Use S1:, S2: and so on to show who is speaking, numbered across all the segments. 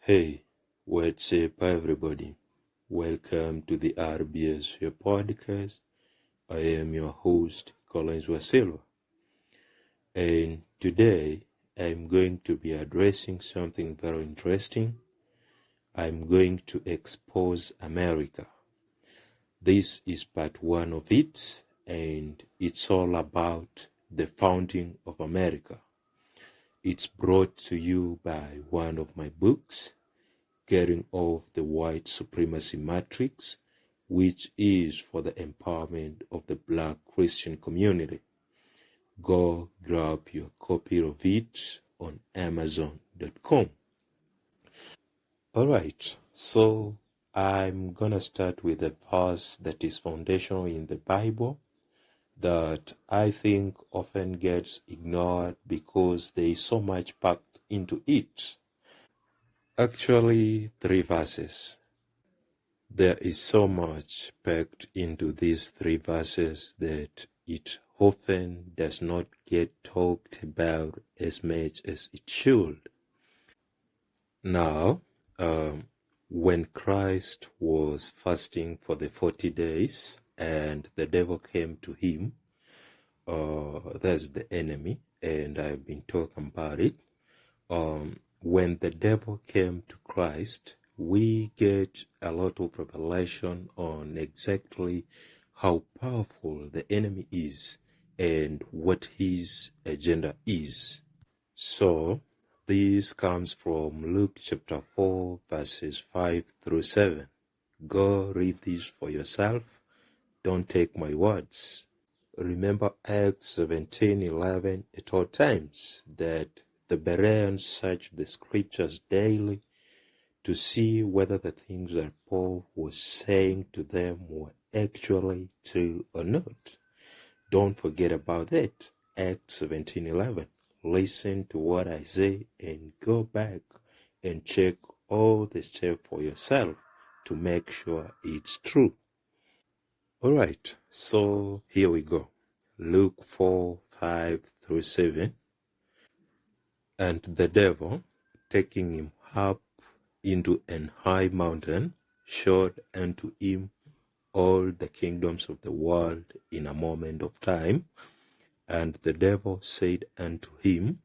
S1: Hey, what's up, everybody? Welcome to the RBS your podcast. I am your host, Collins Wasilwa, and today I'm going to be addressing something very interesting. I'm going to expose America. This is part one of it, and it's all about the founding of America. It's brought to you by one of my books, Getting Off the White Supremacy Matrix, which is for the empowerment of the Black Christian community. Go grab your copy of it on Amazon.com. Alright, so I'm gonna start with a verse that is foundational in the Bible that I think often gets ignored because there is so much packed into it. Actually, 3 verses. There is so much packed into these 3 verses that it often does not get talked about as much as it should. Now, when Christ was fasting for the 40 days and the devil came to him, that's the enemy, and I've been talking about it. When the devil came to Christ, we get a lot of revelation on exactly how powerful the enemy is and what his agenda is. So, this comes from Luke chapter 4, verses 5 through 7. Go read this for yourself. Don't take my words. Remember Acts 17:11 at all times, that the Bereans searched the scriptures daily to see whether the things that Paul was saying to them were actually true or not. Don't forget about that. Acts 17:11. Listen to what I say and go back and check all the steps for yourself to make sure it's true. Alright, so here we go. Luke 4, 5 through 7. And the devil, taking him up into an high mountain, showed unto him all the kingdoms of the world in a moment of time. And the devil said unto him,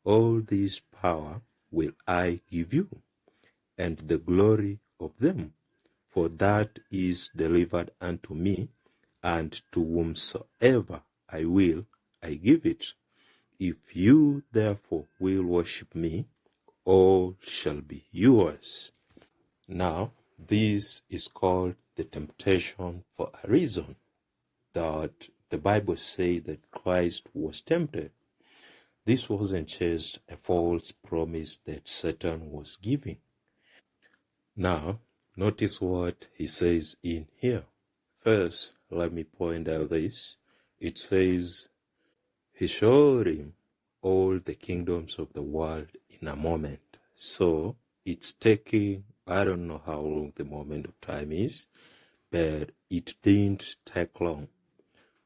S1: All this power will I give you, and the glory of them, for that is delivered unto me, and to whomsoever I will, I give it. If you therefore will worship me, all shall be yours. Now, this is called the temptation for a reason, that the Bible says that Christ was tempted. This wasn't just a false promise that Satan was giving. Now, notice what he says in here. First, let me point out this. It says, he showed him all the kingdoms of the world in a moment. So, it's taking, I don't know how long the moment of time is, but it didn't take long.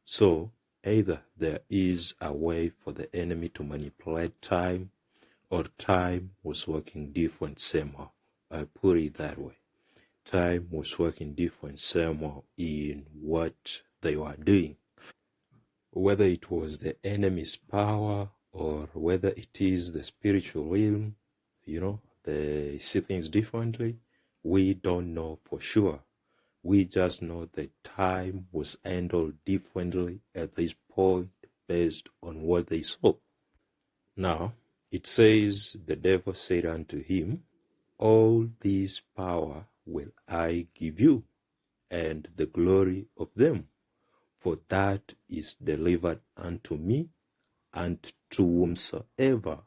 S1: So, either there is a way for the enemy to manipulate time, or time was working different somehow. I put it that way. Time was working different somehow in what they were doing. Whether it was the enemy's power or whether it is the spiritual realm, they see things differently. We don't know for sure. We just know that time was handled differently at this point based on what they saw. Now, it says, the devil said unto him, All this power will I give you, and the glory of them, for that is delivered unto me, and to whomsoever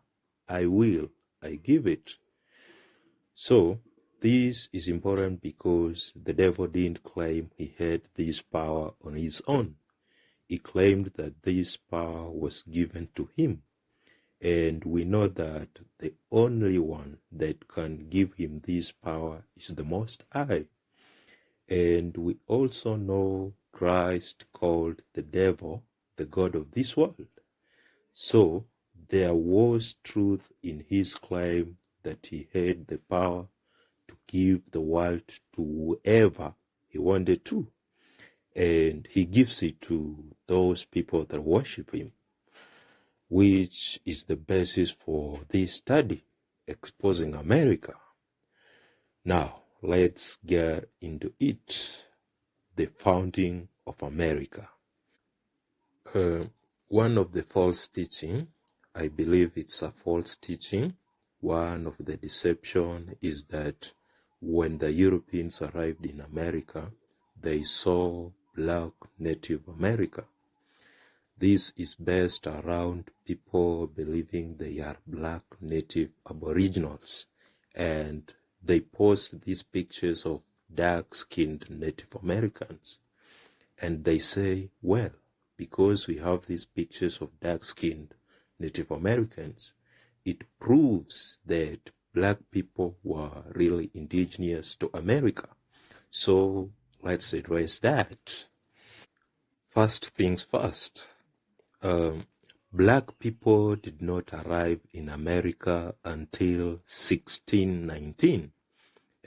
S1: I will, I give it. So, this is important because the devil didn't claim he had this power on his own. He claimed that this power was given to him. And we know that the only one that can give him this power is the Most High. And we also know Christ called the devil the God of this world. So there was truth in his claim that he had the power to give the world to whoever he wanted to. And he gives it to those people that worship him, which is the basis for this study, exposing America. Now, let's get into it. The founding of America. One of the false teaching, I believe it's a false teaching. One of the deception is that when the Europeans arrived in America, they saw black Native America. This is based around people believing they are black Native Aboriginals, and they post these pictures of dark-skinned Native Americans, and they say, well, because we have these pictures of dark-skinned Native Americans, it proves that black people were really indigenous to America. So let's address that. First things first. Black people did not arrive in America until 1619,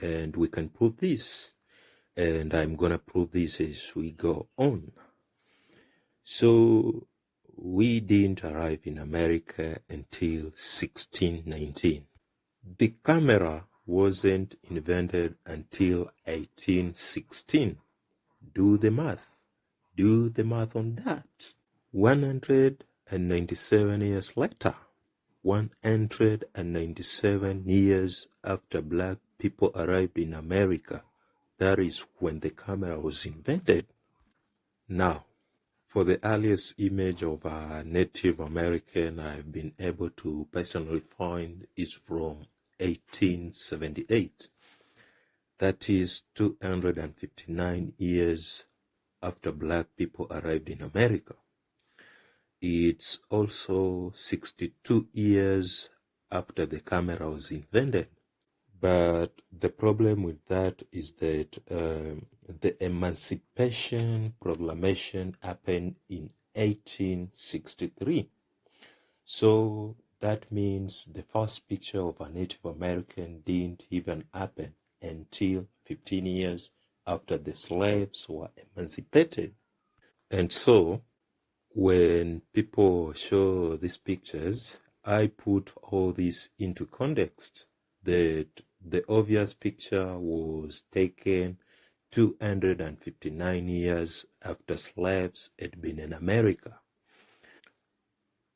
S1: and we can prove this, and I'm gonna prove this as we go on. So we didn't arrive in America until 1619. The camera wasn't invented until 1816. Do the math. Do the math on that. 197 years later, 197 years after black people arrived in America, that is when the camera was invented. Now, for the earliest image of a Native American I've been able to personally find is from 1878. That is 259 years after black people arrived in America. It's also 62 years after the camera was invented. But the problem with that is that the Emancipation Proclamation happened in 1863. So that means the first picture of a Native American didn't even happen until 15 years after the slaves were emancipated. And so when people show these pictures, I put all this into context, that the obvious picture was taken 259 years after slaves had been in America.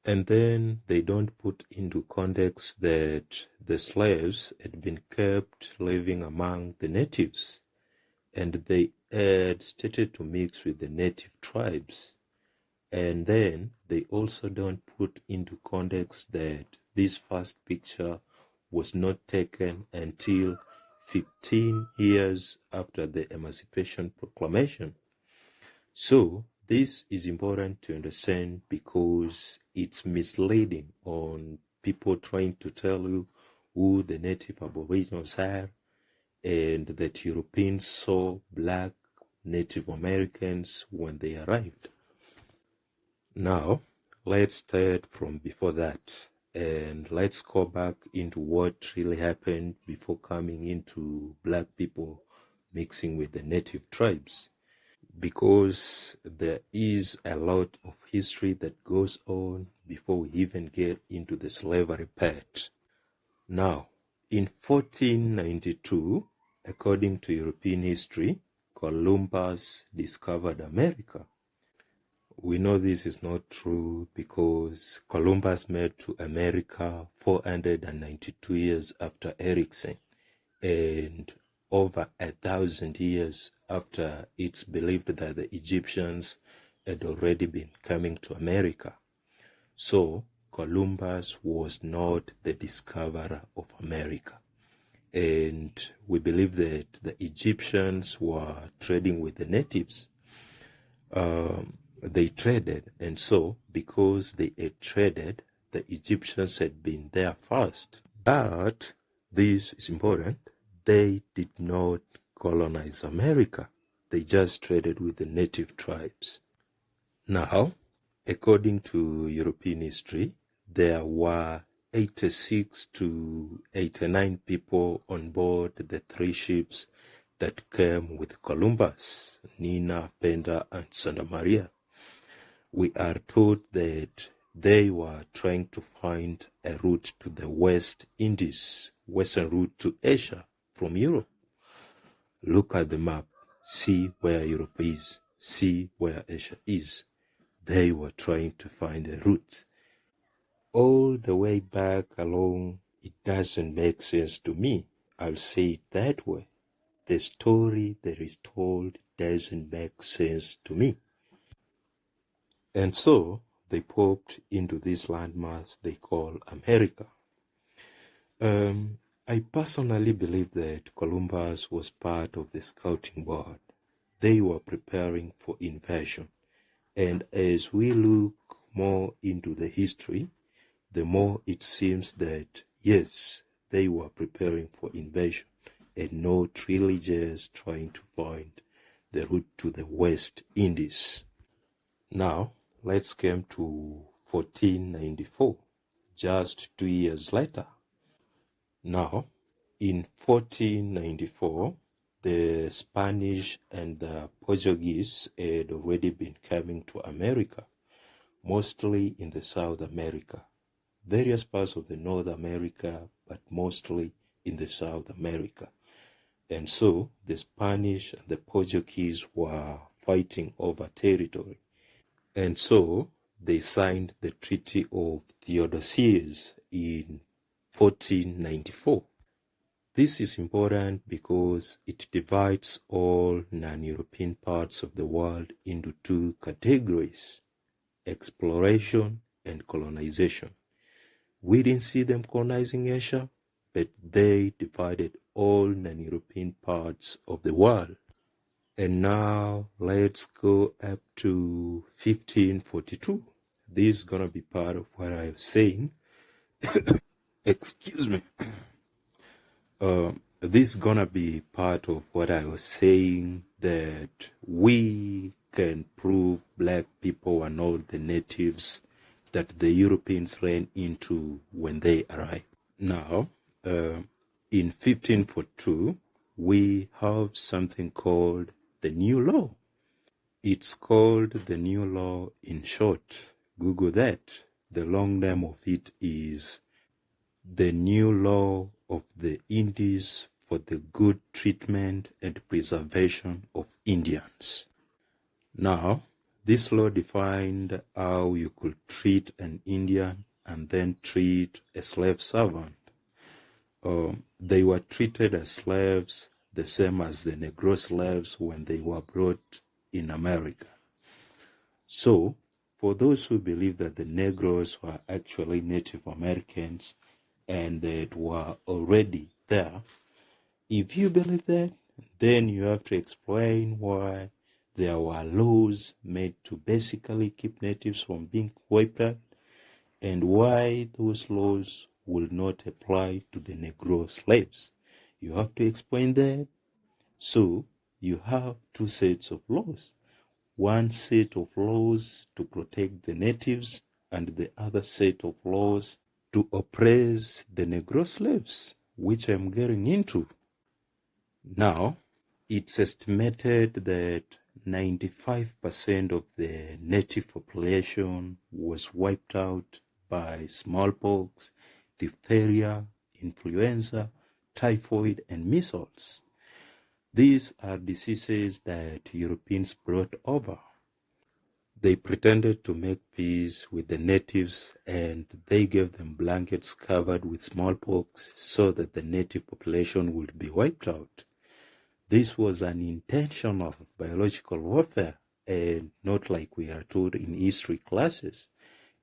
S1: And then they don't put into context that the slaves had been kept living among the natives, and they had started to mix with the native tribes. And then they also don't put into context that this first picture was not taken until 15 years after the Emancipation Proclamation. So this is important to understand because it's misleading on people trying to tell you who the Native Aboriginals are and that Europeans saw black Native Americans when they arrived. Now, let's start from before that, and let's go back into what really happened before coming into black people mixing with the native tribes, because there is a lot of history that goes on before we even get into the slavery part. Now, in 1492, according to European history, Columbus discovered America. We know this is not true because Columbus made to America 492 years after Erickson, and over 1,000 years after it's believed that the Egyptians had already been coming to America. So Columbus was not the discoverer of America. And we believe that the Egyptians were trading with the natives. They traded, and so because they had traded, the Egyptians had been there first. But this is important. They did not colonize America. They just traded with the native tribes. Now, according to European history, there were 86 to 89 people on board the 3 ships that came with Columbus, Nina, Penda, and Santa Maria. We are told that they were trying to find a route to the West Indies, western route to Asia from Europe. Look at the map, see where Europe is, see where Asia is. They were trying to find a route. All the way back along, it doesn't make sense to me. I'll say it that way. The story that is told doesn't make sense to me. And so they popped into this landmass they call America. I personally believe that Columbus was part of the scouting board. They were preparing for invasion. And as we look more into the history, the more it seems that, yes, they were preparing for invasion and not really just trying to find the route to the West Indies. Now, let's come to 1494, just 2 years later. Now, in 1494, the Spanish and the Portuguese had already been coming to America, mostly in the South America, various parts of the North America, but mostly in the South America. And so the Spanish and the Portuguese were fighting over territory. And so they signed the Treaty of Tordesillas in 1494. This is important because it divides all non-European parts of the world into 2 categories: exploration and colonization. We didn't see them colonizing Asia, but they divided all non-European parts of the world. And now let's go up to 1542. This is going to be part of what I was saying. Excuse me. This is going to be part of what I was saying, that we can prove black people are not the natives that the Europeans ran into when they arrived. Now, in 1542, we have something called the New Law. It's called the New Law in short. Google that. The long name of it is the New Law of the Indies for the Good Treatment and Preservation of Indians. Now, this law defined how you could treat an Indian and then treat a slave servant. They were treated as slaves, the same as the Negro slaves when they were brought in America. So, for those who believe that the Negroes were actually Native Americans and that were already there, if you believe that, then you have to explain why there were laws made to basically keep natives from being wiped out, and why those laws will not apply to the Negro slaves. You have to explain that. So you have 2 sets of laws. One set of laws to protect the natives and the other set of laws to oppress the Negro slaves, which I'm getting into. Now, it's estimated that 95% of the native population was wiped out by smallpox, diphtheria, influenza, typhoid, and measles. These are diseases that Europeans brought over. They pretended to make peace with the natives, and they gave them blankets covered with smallpox so that the native population would be wiped out. This was an intentional biological warfare, and not like we are told in history classes.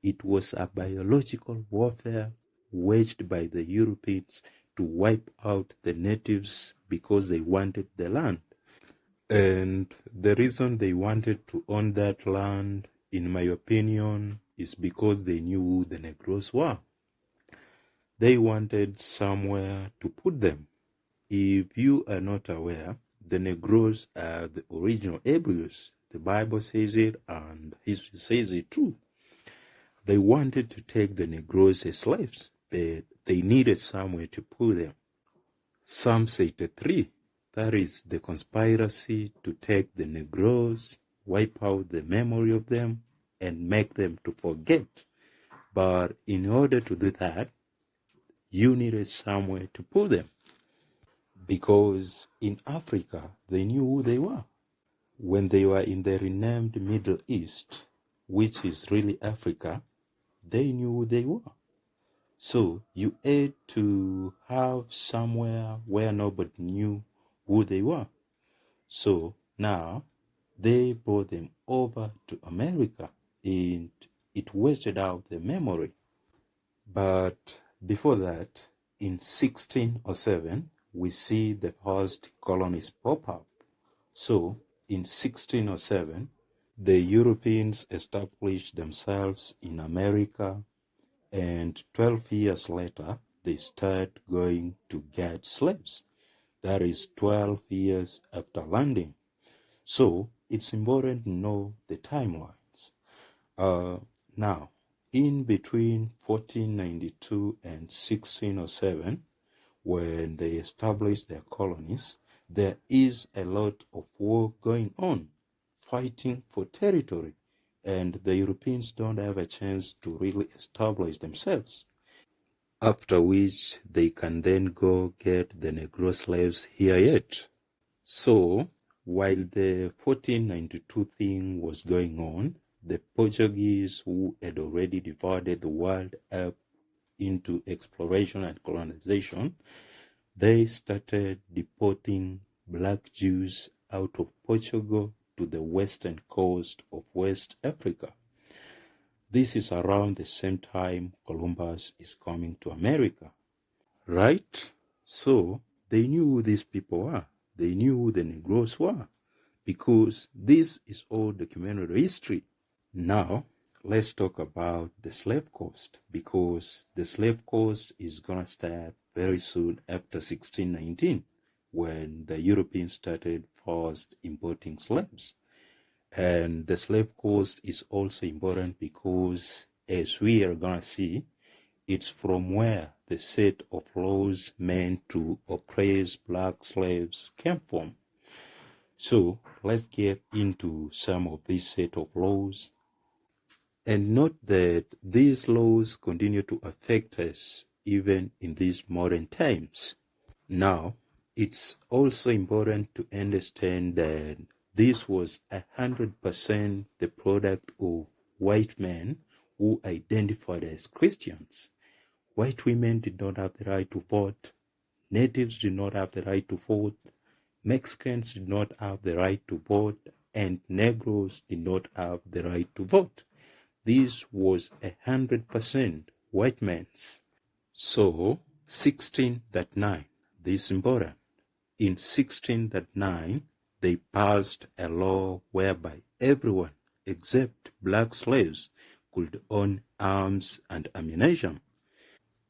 S1: It was a biological warfare waged by the Europeans to wipe out the natives because they wanted the land. And the reason they wanted to own that land, in my opinion, is because they knew who the Negroes were. They wanted somewhere to put them. If you are not aware, the Negroes are the original Hebrews. The Bible says it and history says it too. They wanted to take the Negroes as slaves, but they needed somewhere to put them. Psalm 83, that is the conspiracy to take the Negroes, wipe out the memory of them, and make them to forget. But in order to do that, you needed somewhere to put them. Because in Africa, they knew who they were. When they were in the renamed Middle East, which is really Africa, they knew who they were. So you had to have somewhere where nobody knew who they were. So now they brought them over to America, and it wasted out the memory. But before that, in 1607, we see the first colonies pop up. So in 1607, the Europeans established themselves in America, and 12 years later, they start going to get slaves. That is 12 years after landing. So it's important to know the timelines. Now, in between 1492 and 1607, when they established their colonies, there is a lot of war going on, fighting for territory, and the Europeans don't have a chance to really establish themselves. After which they can then go get the Negro slaves here yet. So, while the 1492 thing was going on, the Portuguese, who had already divided the world up into exploration and colonization, they started deporting black Jews out of Portugal to the western coast of West Africa. This is around the same time Columbus is coming to America, right? So they knew who these people were. They knew who the Negroes were, because this is all documented history. Now, let's talk about the slave coast, because the slave coast is going to start very soon after 1619, when the Europeans started first importing slaves. And the slave coast is also important because, as we are going to see, it's from where the set of laws meant to oppress black slaves came from. So let's get into some of these set of laws. And note that these laws continue to affect us even in these modern times. Now, it's also important to understand that this was 100% the product of white men who identified as Christians. White women did not have the right to vote. Natives did not have the right to vote. Mexicans did not have the right to vote. And Negroes did not have the right to vote. This was 100% white men's. So, 1639, this is important. In 1639, they passed a law whereby everyone except black slaves could own arms and ammunition.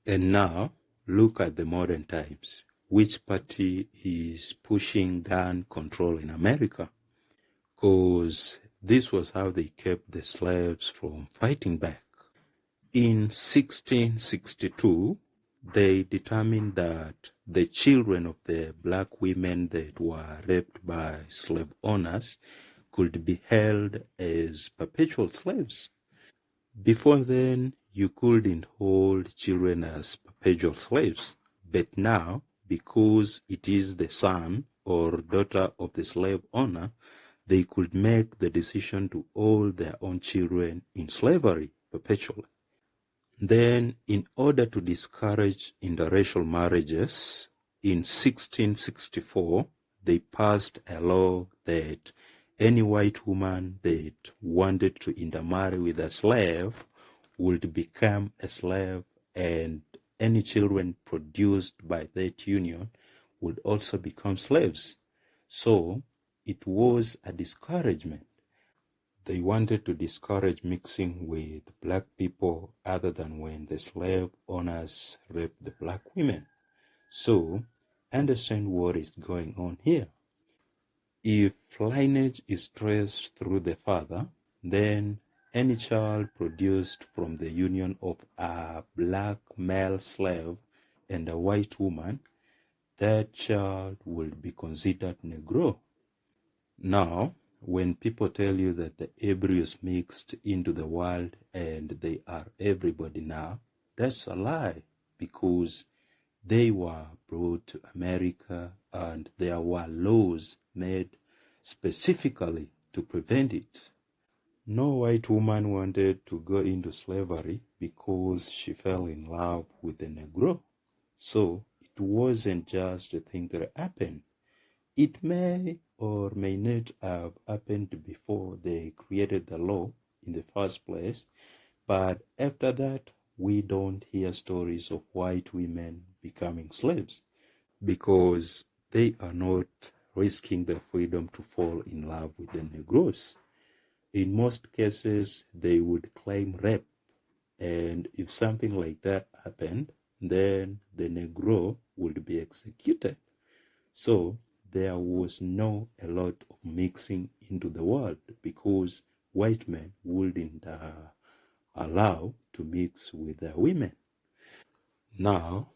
S1: And now, look at the modern times. Which party is pushing gun control in America? Because this was how they kept the slaves from fighting back. In 1662, they determined that the children of the black women that were raped by slave owners could be held as perpetual slaves. Before then, you couldn't hold children as perpetual slaves, but now, because it is the son or daughter of the slave owner, they could make the decision to hold their own children in slavery perpetually. Then, in order to discourage interracial marriages, in 1664, they passed a law that any white woman that wanted to intermarry with a slave would become a slave, and any children produced by that union would also become slaves. So, it was a discouragement. They wanted to discourage mixing with black people other than when the slave owners raped the black women. So, understand what is going on here. If lineage is traced through the father, then any child produced from the union of a black male slave and a white woman, that child will be considered Negro. Now, when people tell you that the Hebrews mixed into the world and they are everybody now, that's a lie, because they were brought to America and there were laws made specifically to prevent it. No white woman wanted to go into slavery because she fell in love with a Negro. So it wasn't just a thing that happened. It may or may not have happened before they created the law in the first place, but after that, we don't hear stories of white women becoming slaves because they are not risking their freedom to fall in love with the Negroes. In most cases, they would claim rape, and if something like that happened, then the Negro would be executed. So there was no a lot of mixing into the world because white men wouldn't allow to mix with their women. Now,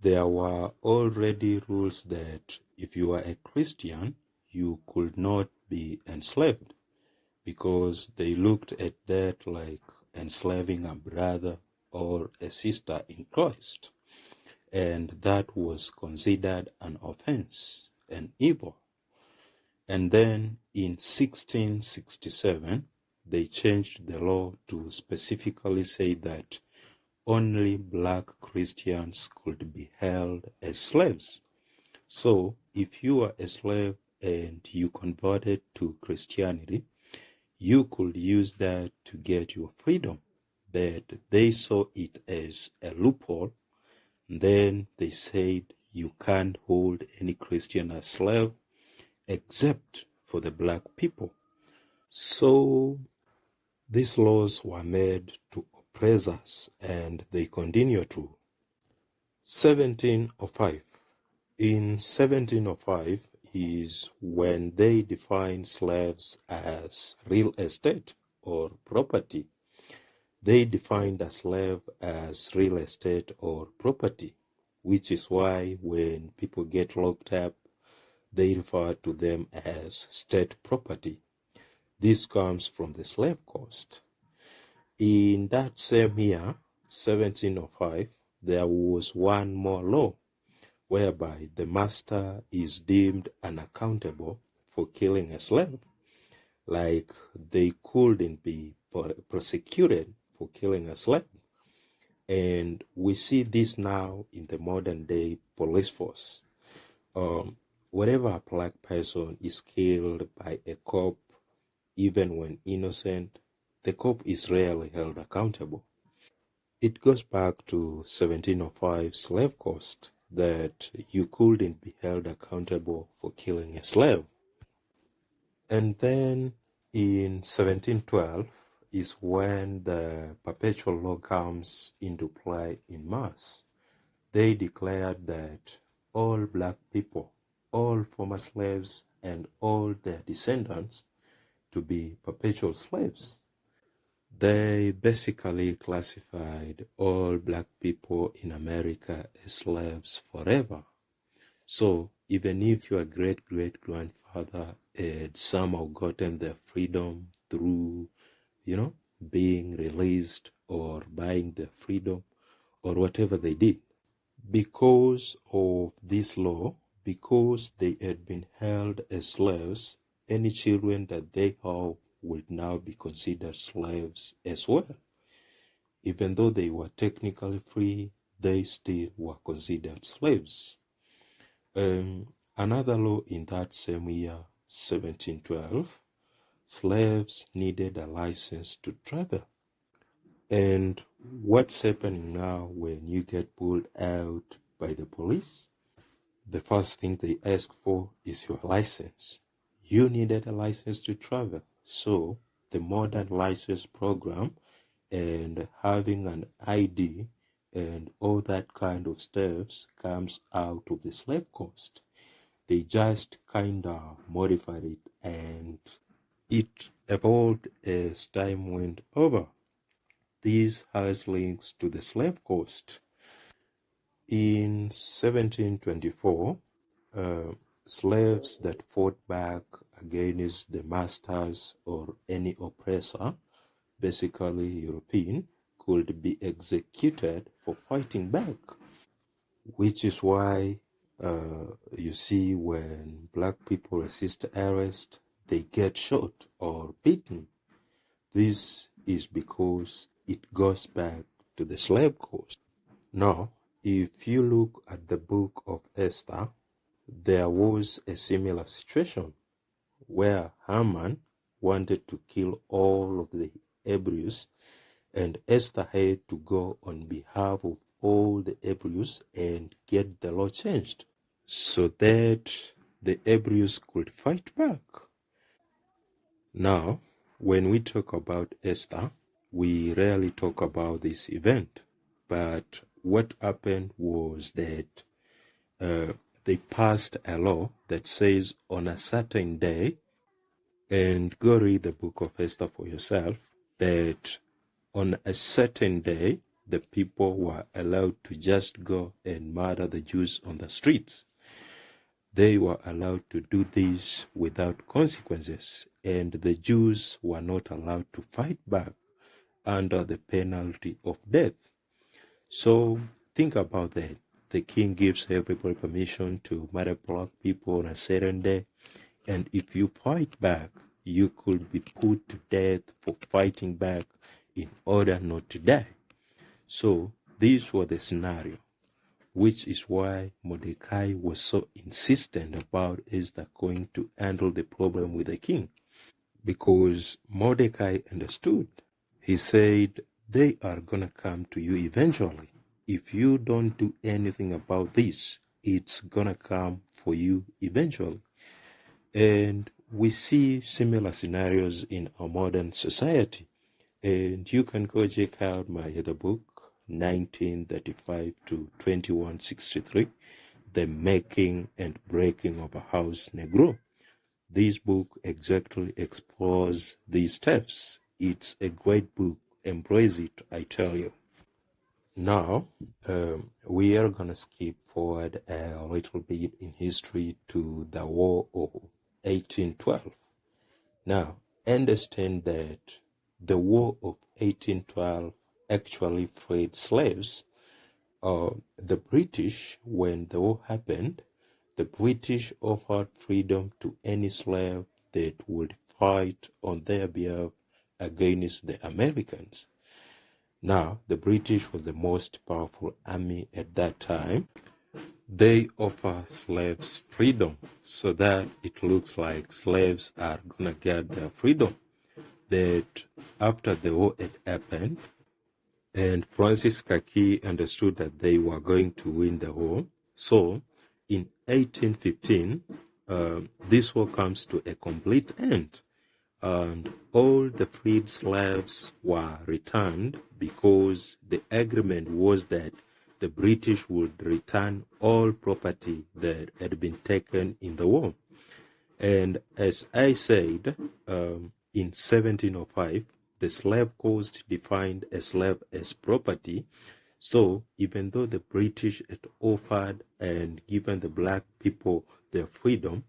S1: there were already rules that if you are a Christian, you could not be enslaved because they looked at that like enslaving a brother or a sister in Christ. And that was considered an offense, an evil. And then in 1667, they changed the law to specifically say that only black Christians could be held as slaves. So if you are a slave and you converted to Christianity, you could use that to get your freedom. But they saw it as a loophole. Then they said you can't hold any Christian as slave except for the black people. So these laws were made to oppress us, and they continue to. 1705. In 1705 is when they define slaves as real estate or property. They defined a slave as real estate or property, which is why when people get locked up, they refer to them as state property. This comes from the slave cost. In that same year, 1705, there was one more law whereby the master is deemed unaccountable for killing a slave. Like they couldn't be prosecuted for killing a slave. And we see this now in the modern day police force. Whenever a black person is killed by a cop, even when innocent, the cop is rarely held accountable. It goes back to 1705 slave cost that you couldn't be held accountable for killing a slave. And then in 1712 is when the perpetual law comes into play in mass. They declared that all black people, all former slaves, and all their descendants to be perpetual slaves. They basically classified all black people in America as slaves forever. So even if your great-great-grandfather had somehow gotten their freedom through, being released or buying their freedom or whatever they did, because of this law, because they had been held as slaves, any children that they have would now be considered slaves as well. Even though they were technically free, they still were considered slaves. Another law in that same year, 1712, slaves needed a license to travel. And what's happening now when you get pulled out by the police? The first thing they ask for is your license. You needed a license to travel. So the modern license program and having an ID and all that kind of stuff comes out of the slave cost. They just kind of modified it and It evolved as time went over. This has links to the slave coast. In 1724, slaves that fought back against the masters or any oppressor, basically European, could be executed for fighting back, which is why you see when black people resist arrest, they get shot or beaten. This is because it goes back to the slave coast. Now, if you look at the book of Esther, there was a similar situation where Haman wanted to kill all of the Hebrews, and Esther had to go on behalf of all the Hebrews and get the law changed so that the Hebrews could fight back. Now, when we talk about Esther, we rarely talk about this event, but what happened was that they passed a law that says on a certain day, and go read the book of Esther for yourself, that on a certain day, the people were allowed to just go and murder the Jews on the streets. They were allowed to do this without consequences, and the Jews were not allowed to fight back under the penalty of death. So think about that. The king gives everybody permission to murder black people on a certain day, and if you fight back, you could be put to death for fighting back in order not to die. So this was the scenario, which is why Mordecai was so insistent about Esther going to handle the problem with the king. Because Mordecai understood. He said, they are going to come to you eventually. If you don't do anything about this, it's going to come for you eventually. And we see similar scenarios in our modern society. And you can go check out my other book, 1935 to 2163, The Making and Breaking of a House Negro. This book exactly explores these steps. It's a great book. Embrace it, I tell you. Now, we are going to skip forward a little bit in history to the War of 1812. Now, understand that the War of 1812 actually freed slaves. The British, when the war happened, the British offered freedom to any slave that would fight on their behalf against the Americans. Now, the British was the most powerful army at that time. They offer slaves freedom so that it looks like slaves are gonna get their freedom. That after the war had happened, and Francis Kaki understood that they were going to win the war. So, in 1815, this war comes to a complete end, and all the freed slaves were returned because the agreement was that the British would return all property that had been taken in the war. And as I said, in 1705, the slave coast defined a slave as property. So even though the British had offered and given the black people their freedom,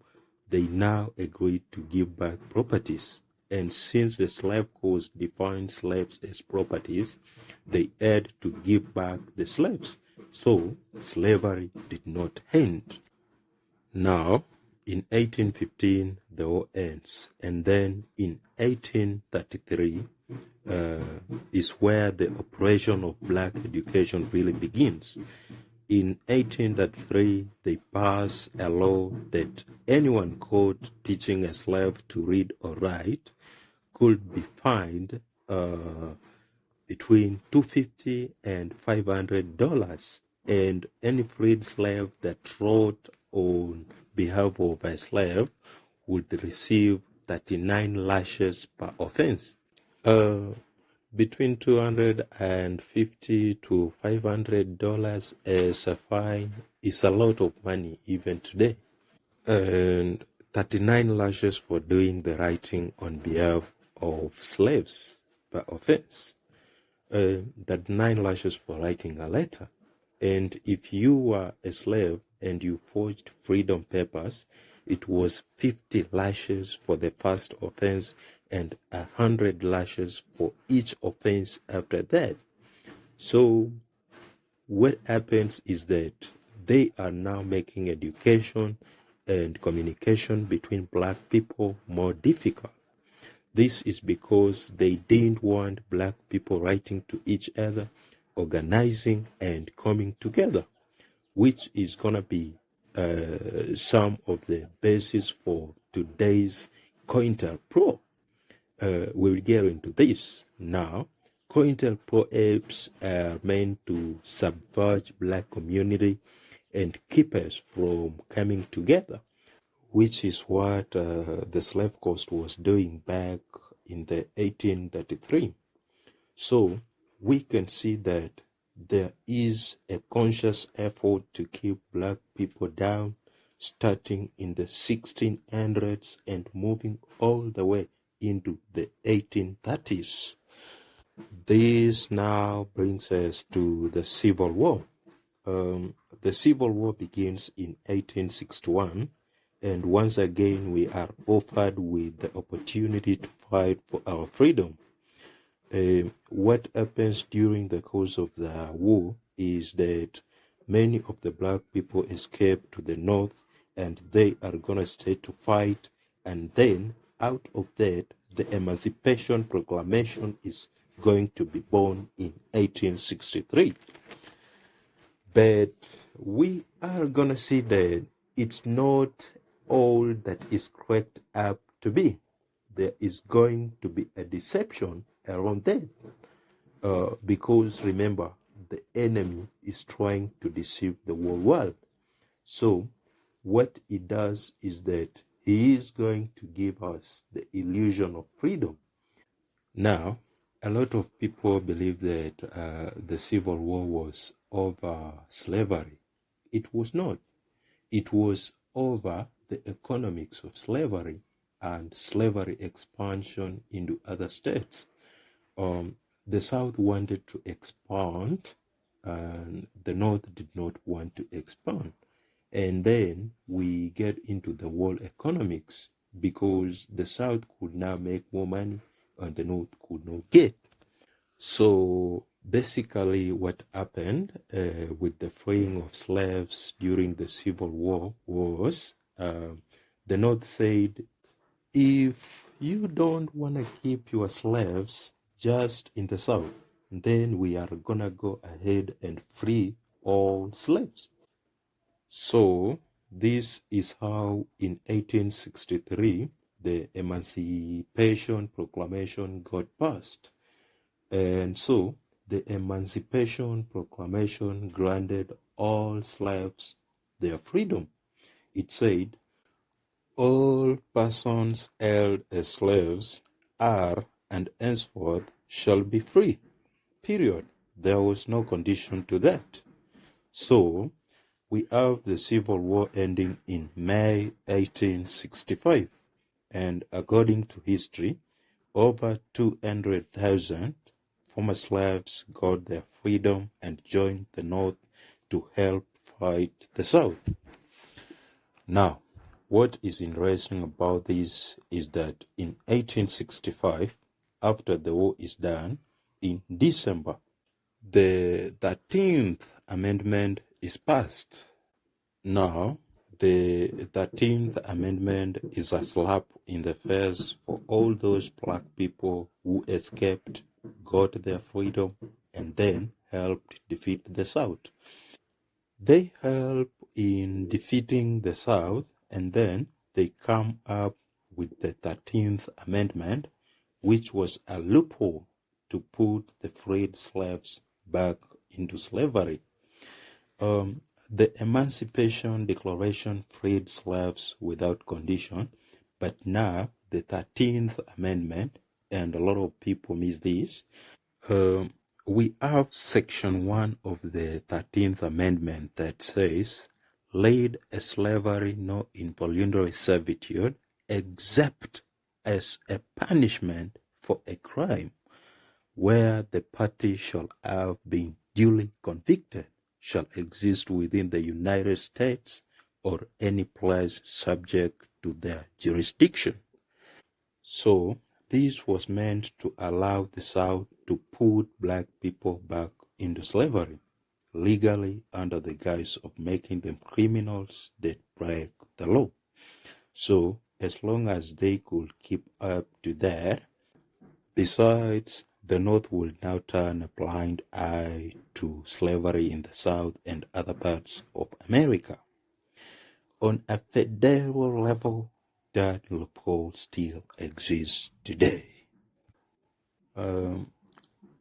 S1: they now agreed to give back properties. And since the slave coast defined slaves as properties, they had to give back the slaves. So slavery did not end. Now, in 1815, the war ends, and then in 1833 is where the operation of black education really begins. In 1833, they pass a law that anyone caught teaching a slave to read or write could be fined between $250 and $500, and any freed slave that wrote on behalf of a slave would receive 39 lashes per offense. Between $250 to $500 as a fine is a lot of money even today. And 39 lashes for doing the writing on behalf of slaves per offense. 39 lashes for writing a letter. And if you were a slave and you forged freedom papers, it was 50 lashes for the first offense and 100 lashes for each offense after that. So what happens is that they are now making education and communication between black people more difficult. This is because they didn't want black people writing to each other, organizing and coming together, which is going to be some of the basis for today's COINTELPRO. We'll get into this now. COINTELPRO apes are meant to subvert black community and keep us from coming together, which is what the slave coast was doing back in the 1833. So we can see that there is a conscious effort to keep black people down, starting in the 1600s and moving all the way into the 1830s. This now brings us to the Civil War. The Civil War begins in 1861, and once again we are offered with the opportunity to fight for our freedom. What happens during the course of the war is that many of the black people escape to the north, and they are going to stay to fight, and then out of that the Emancipation Proclamation is going to be born in 1863. But we are going to see that it's not all that is cracked up to be. There is going to be a deception around that. Because remember, the enemy is trying to deceive the whole world. So what he does is that he is going to give us the illusion of freedom. Now, a lot of people believe that the Civil War was over slavery. It was not. It was over the economics of slavery and slavery expansion into other states. The South wanted to expand and the North did not want to expand. And then we get into the world economics because the South could now make more money and the North could not get. So basically what happened with the freeing of slaves during the Civil War was the North said, if you don't want to keep your slaves just in the South, then we are going to go ahead and free all slaves. So this is how in 1863 the Emancipation Proclamation got passed. And so the Emancipation Proclamation granted all slaves their freedom. It said, all persons held as slaves are and henceforth shall be free. Period. There was no condition to that. So we have the Civil War ending in May 1865. And according to history, over 200,000 former slaves got their freedom and joined the North to help fight the South. Now, what is interesting about this is that in 1865, after the war is done, in December, the 13th Amendment is passed. Now, the 13th Amendment is a slap in the face for all those black people who escaped, got their freedom, and then helped defeat the South. They help in defeating the South, and then they come up with the 13th Amendment, which was a loophole to put the freed slaves back into slavery. The Emancipation Declaration freed slaves without condition, but now the 13th Amendment, and a lot of people miss this, we have Section 1 of the 13th Amendment that says, laid a slavery nor involuntary servitude, except as a punishment for a crime, where the party shall have been duly convicted, shall exist within the United States or any place subject to their jurisdiction. So this was meant to allow the South to put black people back into slavery, legally under the guise of making them criminals that break the law. So as long as they could keep up to that, besides, the North will now turn a blind eye to slavery in the South and other parts of America. On a federal level, that loophole still exists today.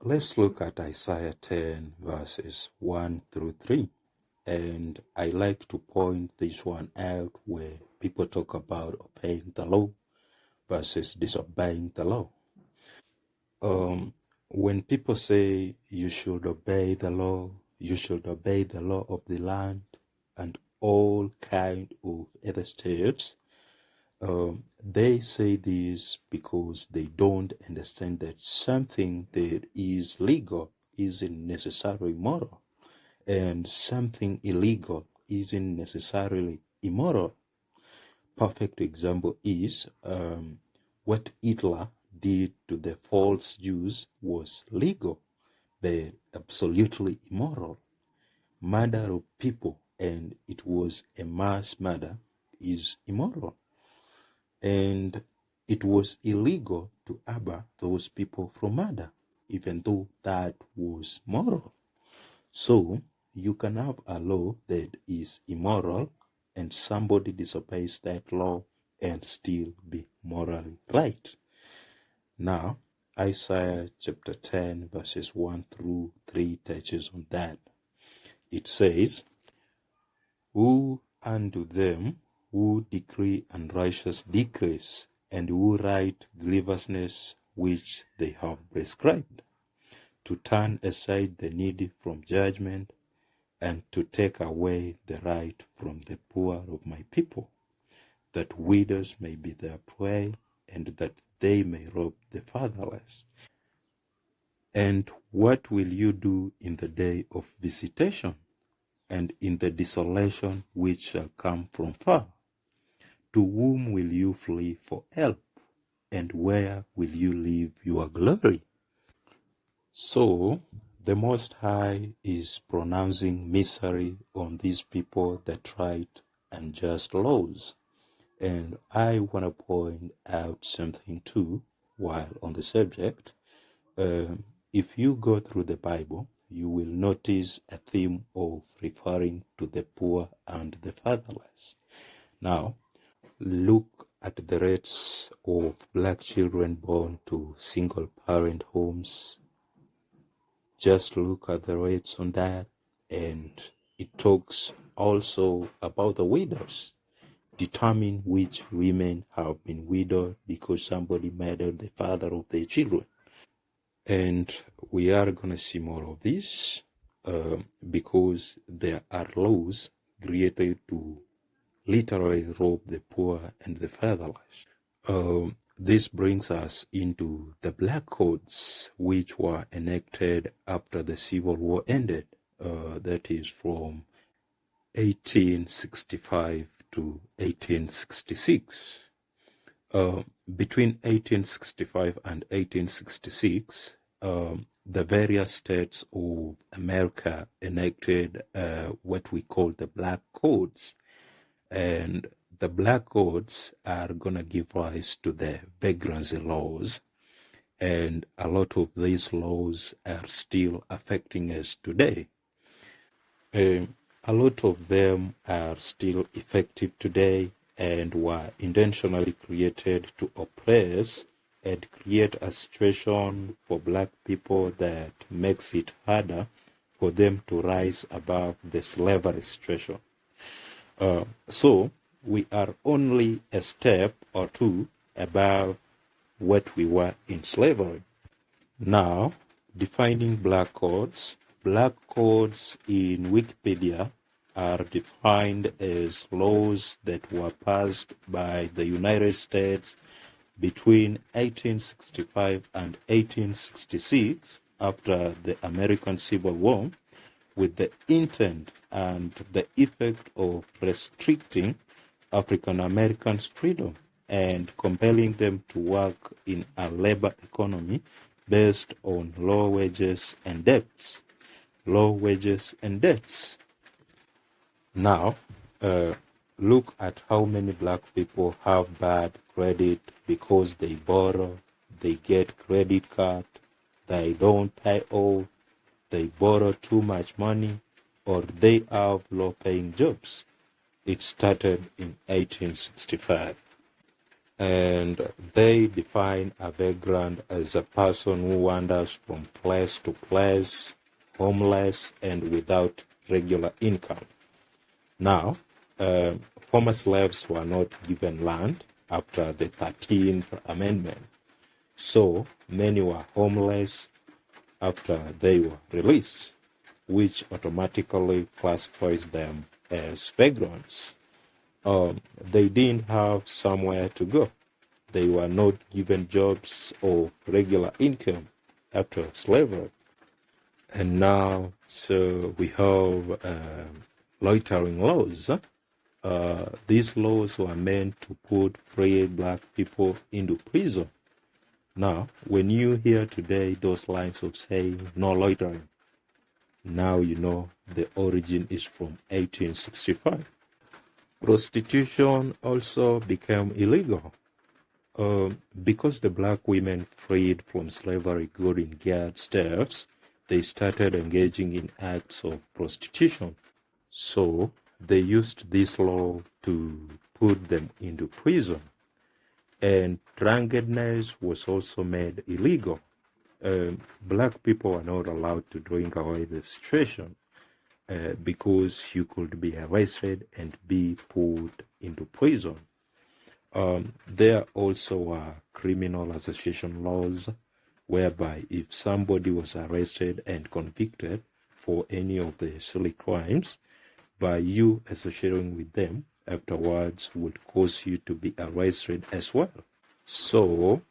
S1: Let's look at Isaiah 10 verses 1 through 3. And I like to point this one out where people talk about obeying the law versus disobeying the law. When people say you should obey the law, you should obey the law of the land and all kind of other steps, they say this because they don't understand that something that is legal isn't necessarily moral, and something illegal isn't necessarily immoral. Perfect example is what Hitler did to the false Jews was legal, but absolutely immoral. Murder of people, and it was a mass murder, is immoral. And it was illegal to harbor those people from murder, even though that was moral. So you can have a law that is immoral and somebody disobeys that law and still be morally right. Now, Isaiah chapter 10 verses 1 through 3 touches on that. It says, "Who unto them who decree unrighteous decrees, and who write grievousness which they have prescribed, to turn aside the needy from judgment, and to take away the right from the poor of my people, that widows may be their prey, and that they may rob the fatherless. And what will you do in the day of visitation, and in the desolation which shall come from far? To whom will you flee for help, and where will you leave your glory?" So, the Most High is pronouncing misery on these people that write unjust laws. And I want to point out something too, while on the subject. If you go through the Bible, you will notice a theme of referring to the poor and the fatherless. Now, look at the rates of black children born to single-parent homes. Just look at the rates on that, and it talks also about the widows. Determine which women have been widowed because somebody murdered the father of their children. And we are going to see more of this because there are laws created to literally rob the poor and the fatherless. This brings us into the Black Codes, which were enacted after the Civil War ended. That is from 1865 to 1866. Between 1865 and 1866, the various states of America enacted what we call the Black Codes. And the Black Codes are going to give rise to the vagrancy laws. And a lot of these laws are still affecting us today. A lot of them are still effective today and were intentionally created to oppress and create a situation for black people that makes it harder for them to rise above the slavery situation. So we are only a step or two above what we were in slavery. Now, defining black codes. Black codes in Wikipedia are defined as laws that were passed by the United States between 1865 and 1866 after the American Civil War, with the intent and the effect of restricting African Americans' freedom and compelling them to work in a labor economy based on low wages and debts. Low wages and debts. Now, look at how many black people have bad credit because they borrow, they get credit card, they don't pay off, they borrow too much money, or they have low-paying jobs. It started in 1865. And they define a vagrant as a person who wanders from place to place, homeless and without regular income. Now, former slaves were not given land after the 13th Amendment, so many were homeless after they were released, which automatically classifies them as vagrants. They didn't have somewhere to go. They were not given jobs or regular income after slavery. And now, so we have loitering laws. These laws were meant to put free black people into prison. Now, when you hear today those lines of saying no loitering, now you know the origin is from 1865. Prostitution also became illegal because the black women freed from slavery couldn't get staffs. They started engaging in acts of prostitution. So they used this law to put them into prison. And drunkenness was also made illegal. Black people are not allowed to drink away the situation because you could be arrested and be put into prison. There also are criminal association laws whereby if somebody was arrested and convicted for any of the silly crimes, by you associating with them afterwards would cause you to be arrested as well. So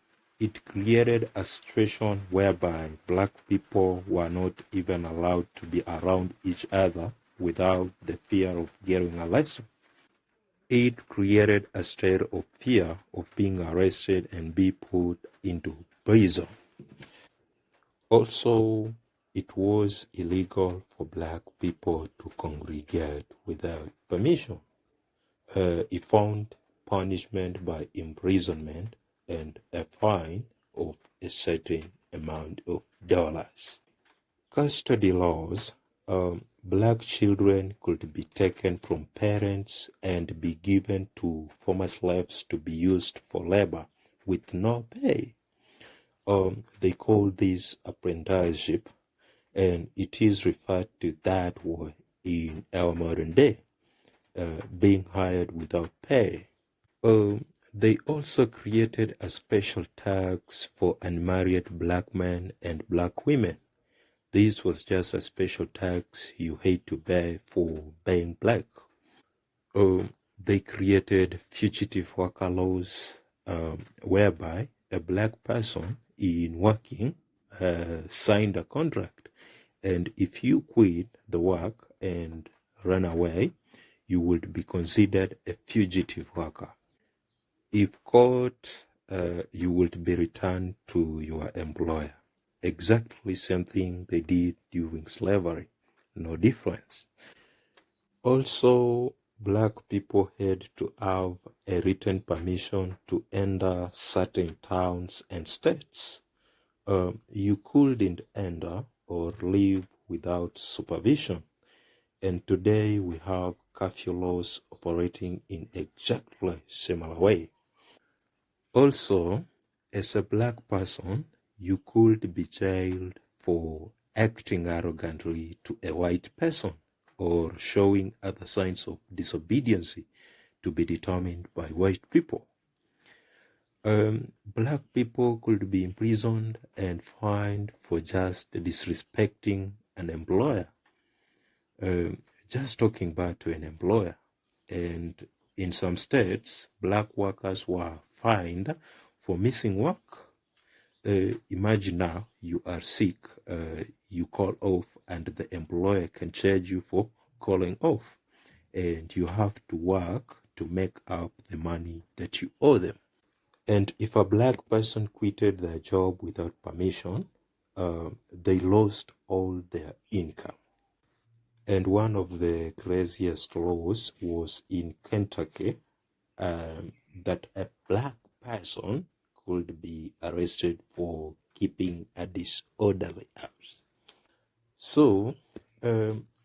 S1: it created a situation whereby black people were not even allowed to be around each other without the fear of getting arrested. It created a state of fear of being arrested and be put into prison. Also, it was illegal for black people to congregate without permission. It found punishment by imprisonment and a fine of a certain amount of dollars. Custody laws. Black children could be taken from parents and be given to former slaves to be used for labor with no pay. They call this apprenticeship, and it is referred to that way in our modern day, being hired without pay. They also created a special tax for unmarried black men and black women. This was just a special tax you had to pay for being black. They created fugitive worker laws whereby a black person in working signed a contract, and if you quit the work and run away, you would be considered a fugitive worker. If caught, you would be returned to your employer. Exactly same thing they did during slavery. No difference. Also, black people had to have a written permission to enter certain towns and states. You couldn't enter or leave without supervision. And today we have curfew laws operating in exactly similar way. Also, as a black person, you could be jailed for acting arrogantly to a white person or showing other signs of disobedience to be determined by white people. Black people could be imprisoned and fined for just disrespecting an employer. just talking bad to an employer. And in some states, black workers were fined for missing work. Imagine now you are sick, you call off, and the employer can charge you for calling off, and you have to work to make up the money that you owe them. And if a black person quitted their job without permission, they lost all their income. And one of the craziest laws was in Kentucky, that a black person could be arrested for keeping a disorderly house. So,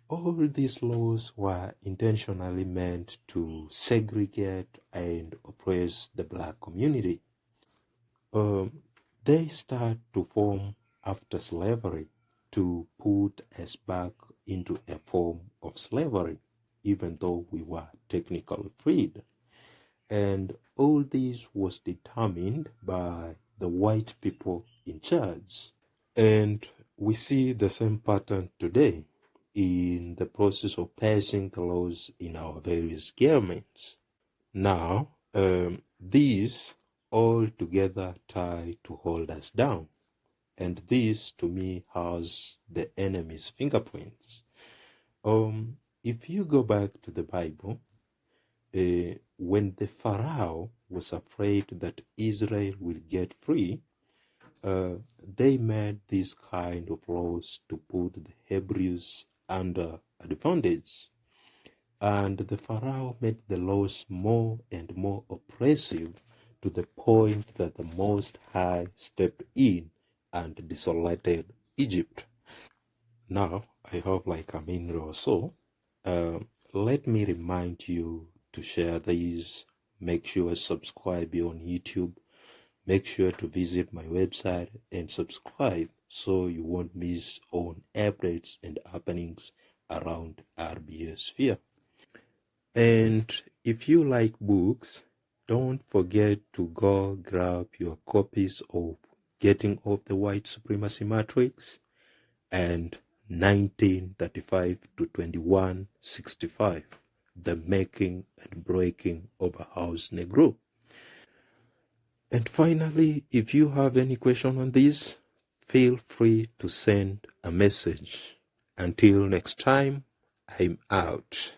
S1: all these laws were intentionally meant to segregate and oppress the black community. They start to form after slavery to put us back into a form of slavery, even though we were technically freed. And all this was determined by the white people in charge. And we see the same pattern today in the process of passing the laws in our various governments. Now, these all together try to hold us down. And this, to me, has the enemy's fingerprints. If you go back to the Bible, when the Pharaoh was afraid that Israel will get free, they made this kind of laws to put the Hebrews under advantage. And the Pharaoh made the laws more and more oppressive to the point that the Most High stepped in and desolated Egypt. Now, I have like a minute or so. Let me remind you to share these. Make sure to subscribe on YouTube. Make sure to visit my website and subscribe so you won't miss on updates and happenings around RBS sphere. And if you like books, don't forget to go grab your copies of Getting Off the White Supremacy Matrix and 1935 to 2165, The Making and Breaking of a House Negro. And finally, if you have any question on this, feel free to send a message. Until next time, I'm out.